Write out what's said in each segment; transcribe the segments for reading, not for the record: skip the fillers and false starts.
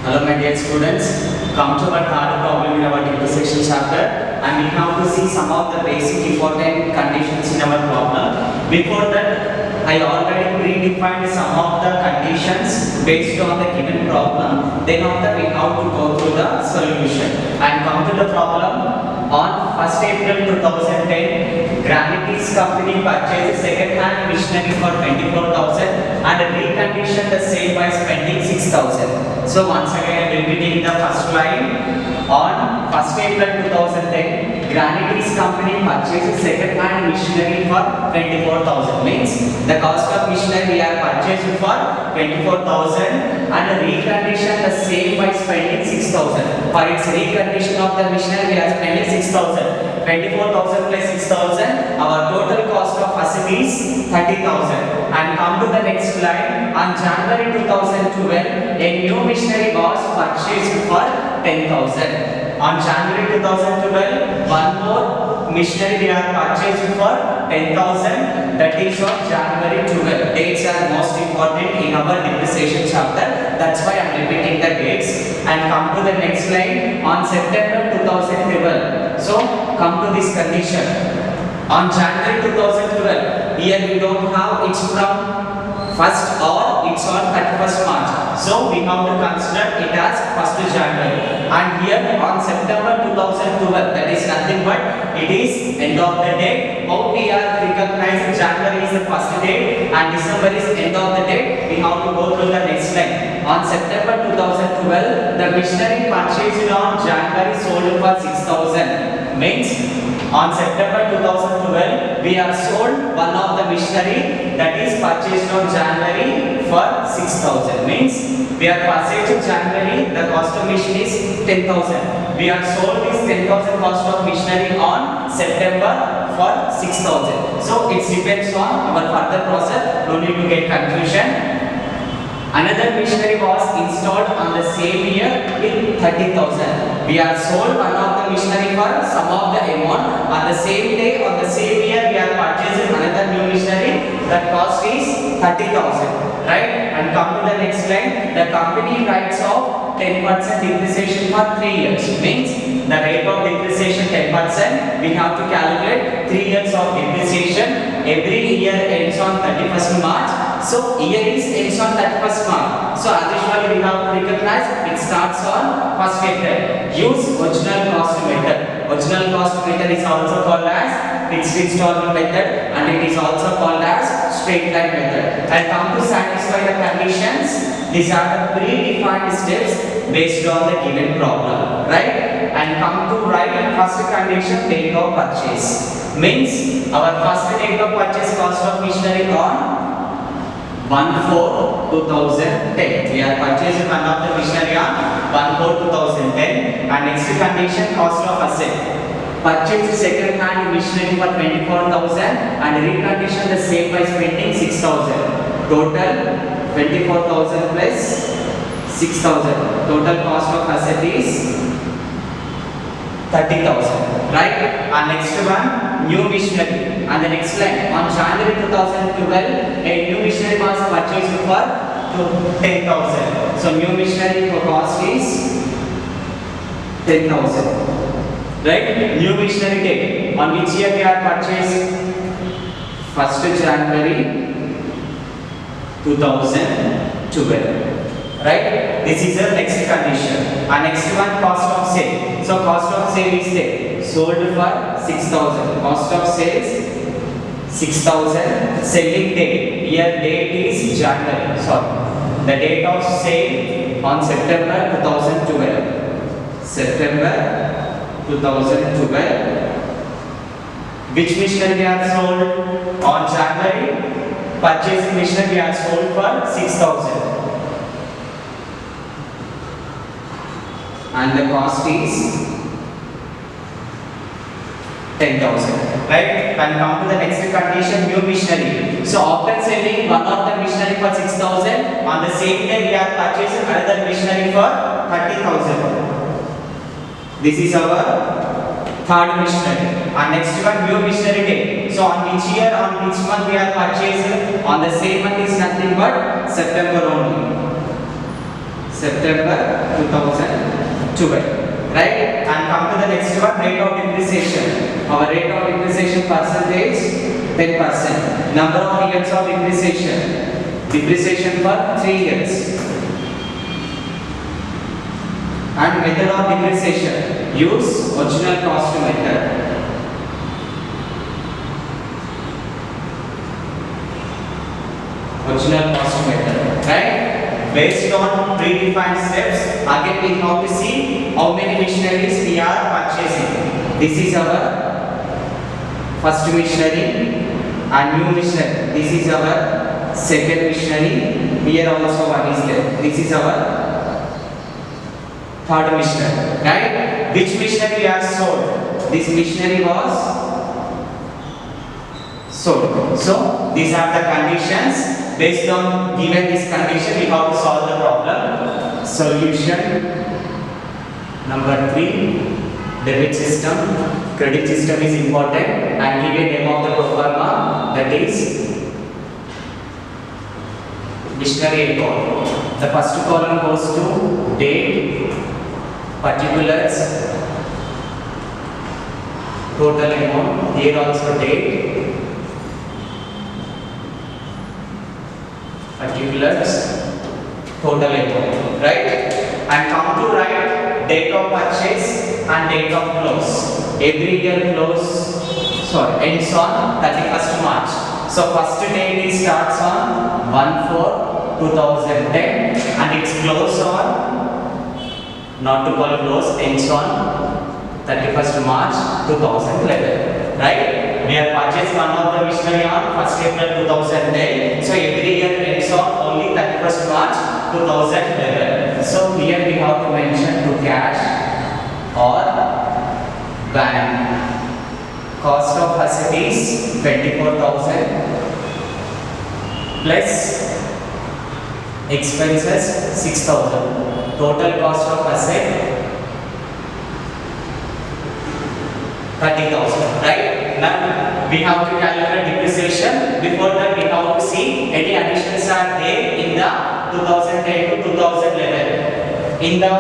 Hello my dear students, come to our third problem in our depreciation chapter, and we have to see some of the basic important conditions in our problem. Before that, I already predefined some of the conditions based on the given problem. Then after we have to go through the solution and come to the problem. On 1st April 2010, Granites company purchased second-hand machinery for 24,000 and reconditioned the same by spending 6,000. So once again, I am repeating the first line. On 1st April 2010, Granites company purchased second-hand machinery for 24,000. Means the cost of machinery we are purchased for 24,000 and reconditioned the same by spending 6,000. For its recondition of the machinery, we are spending 6,000. 24,000 plus 6,000. Our total cost of asset is 30,000. And come to the next line. On January 2012, a new machinery was purchased for 10,000. On January 2012, one more machinery we are purchased for 10,000. That is on January 12. Dates are most important in our depreciation chapter. That's why I am repeating the dates. And come to the next line. On September 2012. So come to this condition. On January 2012, here we don't have it's from 1st or it's on 31st March. So we have to consider it as 1st January. And here on September 2012, that is nothing but it is end of the day. How we are recognizing January is the first day and December is end of the day. We have to go through the next line. On September 2012, the machinery purchased on January sold for 6,000. Means on September 2012, we have sold one of the machinery that is purchased on January for 6,000. Means we are purchased in January, the cost of machine is 10,000. We have sold this 10,000 cost of machinery on September for 6,000. So it depends on our further process. No need to get confusion. Another machinery was installed on the same year in 30,000. We are sold one of the machinery for some of the amount. On the same day, on the same year, we are purchasing another new machinery. That cost is 30,000. Right? And come to the next line. The company writes off 10% depreciation for 3 years. Means the rate of depreciation 10%. We have to calculate 3 years of depreciation. Every year ends on 31st March. So year is ends on 31st March. So as usually we have to recognize it starts on 1st April. Use original cost method. Original cost method is also called as fixed installment method and it is also called as straight line method. And come to satisfy the conditions. These are the predefined steps based on the given problem, right? And come to write first condition, date of purchase. Means our first date of purchase cost of machinery on 1/4/2010. We are purchasing one of the machinery on 1/4/2010. And next condition, cost of asset. Purchase second hand machinery for 24,000 and recondition the same by spending 6,000. Total 24,000 plus 6,000. Total cost of asset is 30,000. Right? And next one, new machinery. And the next line, on January 2012, a new machinery was purchased for 10,000. So new machinery cost is 10,000. Right? New machinery date. On which year we are purchased? 1st January 2012. Right? This is the next condition. And next one, cost of sale. So cost of sale is there. Sold for 6,000. Cost of sales 6,000. Selling date. Here date is January. Sorry. The date of sale on September 2012. September 2012. Which machinery we are sold? On January, purchasing machinery we are sold for 6,000. And the cost is 10,000. Right? And come to the next condition, new machinery. So after selling one of the machinery for 6,000, on the same day we are purchasing another machinery for 30,000. This is our third machinery. And next one, new machinery date. So on which year, on which month we are purchasing? On the same month is nothing but September only. September 2012, right? And come to the next one, rate of depreciation. Our rate of depreciation percentage 10%. Number of years of depreciation. Depreciation for 3 years. And method of depreciation. Use original cost method. Original cost method, right? Based on predefined steps, again we have to see how many machineries we are purchasing. This is our first machinery and new machinery. This is our second machinery. Here also one is there. This is our third machinery, right? Which machinery we have sold? This machinery was sold. So these are the conditions. Based on given this condition, we have to solve the problem. Solution number 3. Debit system. Credit system is important, and give a name of the pro forma, that is machinery account. The first column goes to date, particulars, total amount. Here also date, particulars, total amount, right? And come to write date of purchase and date of close. Every year ends on 31st March. So first date it starts on 1/4/2010 and it's close on, not to call it close, ends on 31st March 2011, right? We have purchased one of the machinery on 1st April 2010. So every year ends on only 31st March 2011. So here we have to mention to cash or bank. Cost of asset is 24,000 plus expenses 6,000. Total cost of asset 30,000, right? Now we have to calculate depreciation. Before that, we have to see any additions are there in the 2010 to 2011. In the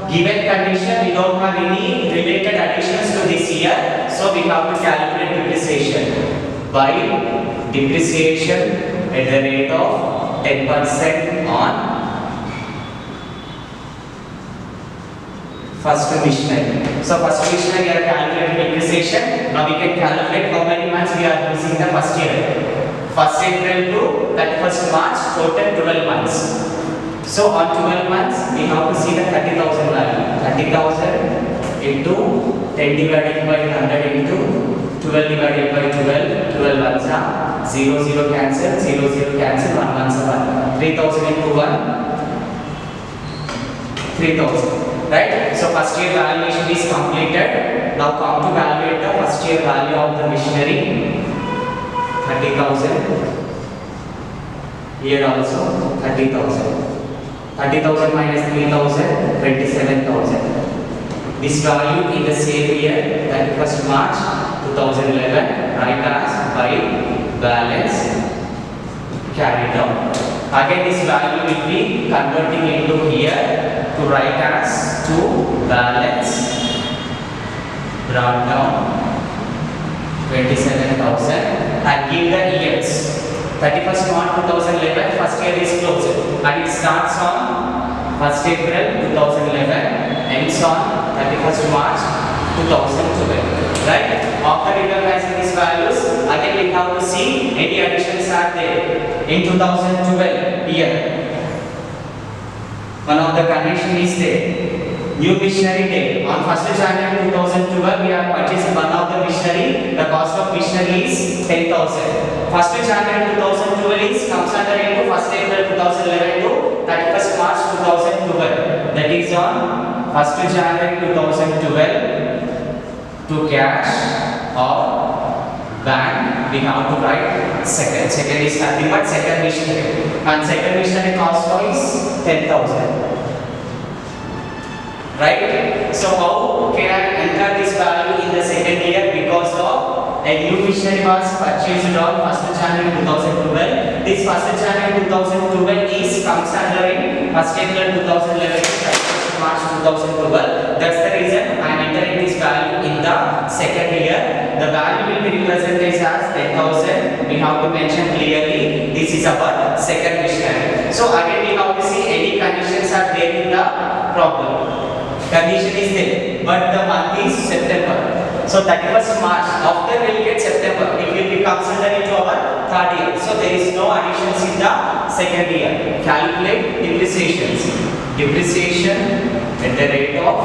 given condition, we don't have any related additions to this year, so we have to calculate depreciation by depreciation at the rate of 10% on first machinery. So first machinery we are calculating depreciation. Now we can calculate how many months we are using the first year. 1st April to 31st March, total 12 months. So on 12 months, we have to see the 30,000 value. 30,000 into 10 divided by 100 into 12 divided by 12. 12 ones are 0, 0 cancel, 0, 0 cancel, 1 ones are 1. 3,000 into 1, 3,000. Right? So first year valuation is completed. Now come to evaluate the first year value of the machinery. 30,000. Here also 30,000. 30,000 minus 3,000, 27,000. This value in the same year, 31st March 2011, write as by balance carried out. Again, this value will be converting into here to write as to balance brought down 27,000 and give the years. 31st March 2011, first year is closed and it starts on 1st April 2011, ends on 31st March 2012. Right? After recognizing these values, again we have to see any additions are there. In 2012 year, one of the condition is there. New machinery day. On 1st January 2012, we are purchasing one of the machinery. The cost of machinery is 10,000. 1st January 2012 is comes under into 1st April 2011 to 31st March 2012. That is on 1st January 2012 to cash or bank. We have to write second. Second is nothing but second machinery. And second machinery cost is 10,000. Right? So how can I enter this value in the second year? Because of a new machinery was purchased on 1st January 2012. This 1st January 2012 is comes under in 1st April 2011 to 31st March 2012. That's the reason I am entering this value in the second year. The value will be represented as 10,000. We have to mention clearly this is our second missionary. So again we have to see any conditions are there in the problem. Condition is there, but the month is September. So 31st March, after we will get September, it will be considered into our third year. So there is no additions in the second year. Calculate depreciations. Depreciation at the rate of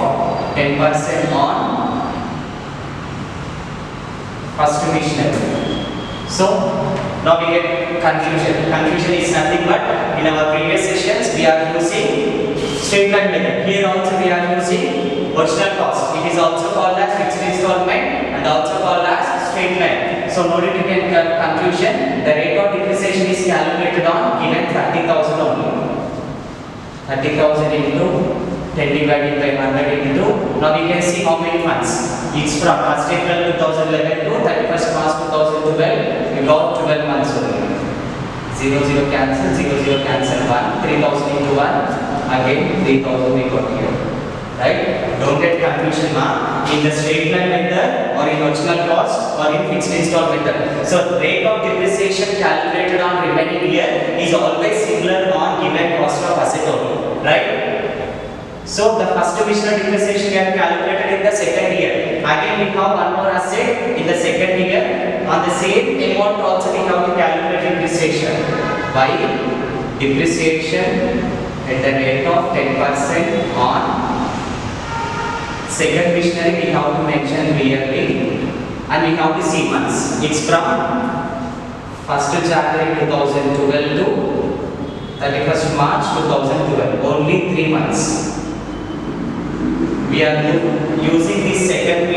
10% on first missionary. So now we get confusion. Confusion is nothing but in our previous sessions we are using straight line method. Here also we are using original cost. It is also called as fixed installment and also called as straight line. So no need to get confusion. The rate of depreciation is calculated on given 30,000 only. 30,000 into 10 divided by 100 into, now we can see how many months. It's from 1st April 2011 to 31st March 2012. We got 12 months only. 0 cancel, 0 cancel 1, 3,000 into 1. Again 3,000 we got here, right? Don't get confusion in the straight line method or in original cost or in fixed install method. So rate of depreciation calculated on remaining year is always similar on given cost of asset only, right? So the first divisional depreciation we have calculated in the second year. Again we have one more asset in the second year. On the same amount also we have to calculate depreciation by depreciation at the rate of 10% on second missionary. We have to mention clearly and we have to see months. It's from 1st January 2012 to 31st March 2012. Only 3 months. We are using this second